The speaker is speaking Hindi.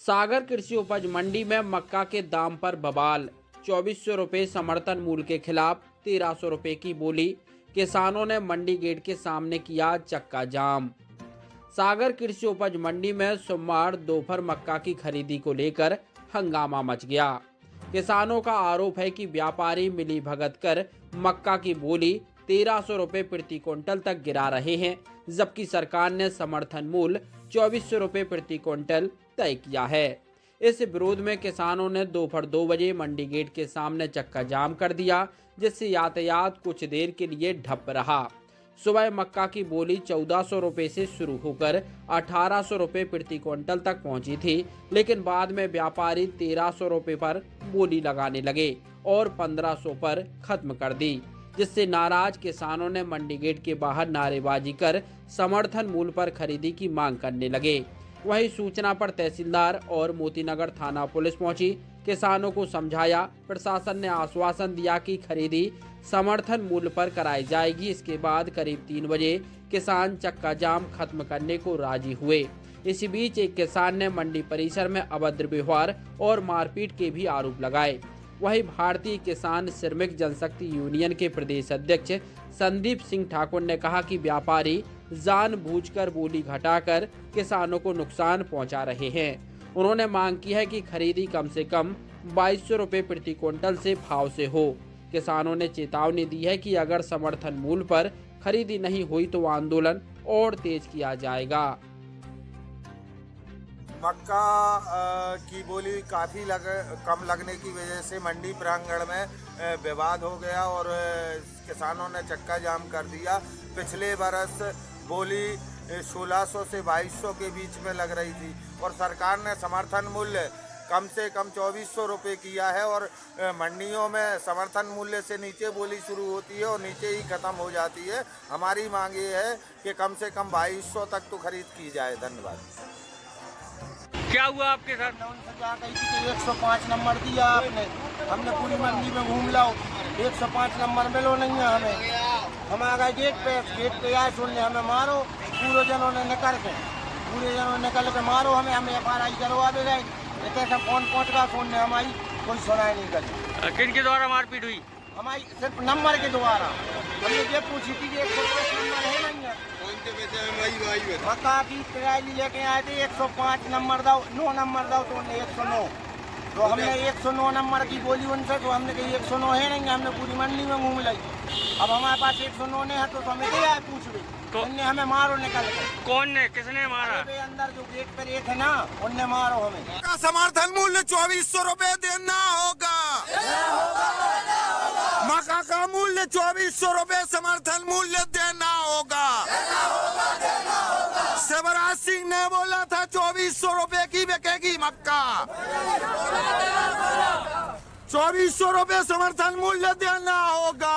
सागर कृषि उपज मंडी में मक्का के दाम पर बवाल। 2400 रुपये समर्थन मूल्य के खिलाफ 1300 रुपये की बोली। किसानों ने मंडी गेट के सामने किया चक्का जाम। सागर कृषि उपज मंडी में सोमवार दोपहर मक्का की खरीदी को लेकर हंगामा मच गया। किसानों का आरोप है कि व्यापारी मिलीभगत कर मक्का की बोली 1300 रुपये प्रति क्विंटल तक गिरा रहे हैं, जबकि सरकार ने समर्थन मूल्य 2400 रुपये प्रति क्विंटल तय किया है। इस विरोध में किसानों ने दोपहर 2 बजे मंडी गेट के सामने चक्का जाम कर दिया, जिससे यातायात कुछ देर के लिए ठप रहा। सुबह मक्का की बोली 1400 रुपये से शुरू होकर 1800 रुपये प्रति क्विंटल तक पहुंची थी, लेकिन बाद में व्यापारी 1300 रुपये पर बोली लगाने लगे और 1500 पर खत्म कर दी, जिससे नाराज किसानों ने मंडी गेट के बाहर नारेबाजी कर समर्थन मूल्य पर खरीदी की मांग करने लगे। वहीं सूचना पर तहसीलदार और मोतीनगर थाना पुलिस पहुंची, किसानों को समझाया। प्रशासन ने आश्वासन दिया कि खरीदी समर्थन मूल्य पर कराई जाएगी। इसके बाद करीब 3 बजे किसान चक्का जाम खत्म करने को राजी हुए। इसी बीच एक किसान ने मंडी परिसर में अभद्र व्यवहार और मारपीट के भी आरोप लगाए। वहीं भारतीय किसान श्रमिक जनशक्ति यूनियन के प्रदेश अध्यक्ष संदीप सिंह ठाकुर ने कहा कि व्यापारी जानबूझकर बोली घटाकर किसानों को नुकसान पहुंचा रहे हैं। उन्होंने मांग की है कि खरीदी कम से कम 2200 रुपये प्रति क्विंटल से भाव से हो। किसानों ने चेतावनी दी है कि अगर समर्थन मूल्य पर खरीदी नहीं हुई तो आंदोलन और तेज किया जाएगा। मक्का की बोली काफ़ी कम लगने की वजह से मंडी प्रांगण में विवाद हो गया और किसानों ने चक्का जाम कर दिया। पिछले बरस बोली 1600 से 2200 के बीच में लग रही थी और सरकार ने समर्थन मूल्य कम से कम 2400 रुपये किया है और मंडियों में समर्थन मूल्य से नीचे बोली शुरू होती है और नीचे ही ख़त्म हो जाती है। हमारी मांग ये है कि कम से कम 2200 तक तो खरीद की जाए। धन्यवाद। क्या हुआ आपके साथ? 105 नंबर दिया आपने, हमने पूरी मंडी में घूम लो, 105 नंबर मिलो नहीं है हमें। हम आ गए गेट पे आए सुनने, हमें मारो। पूरे जनों ने निकल के मारो हमें FRI करवा दे गए। कैसे फोन पहुँच गया सुनने, हमारी कोई सुनाई नहीं करी। किन के द्वारा मारपीट हुई? हमारी सिर्फ नंबर के द्वारा। हमने ये पूछी थी कि 105 नंबर है नहीं है। मक्का की ट्राली लेके आए थे, 105 नंबर दो, 9 नंबर दो, तो उन्हें 109। तो हमने 109 नंबर की बोली उनसे, तो हमने कही 109 है नहीं, हमने पूरी मंडी में घूम ली। अब हमारे पास 109 नहीं है तो हमें क्या है पूछ रही। तो उनने हमें मारो निकल के। कौन ने, किसने मारा? अंदर जो गेट पर एक है ना, उनने मारो हमें। समर्थन मूल्य 2400 रुपये देना होगा। मक्का का मूल्य 2400 रुपये समर्थन मूल्य देना होगा। शिवराज सिंह ने बोला था 2400 रुपये की बिकेगी मक्का। 2400 रुपये समर्थन मूल्य देना होगा।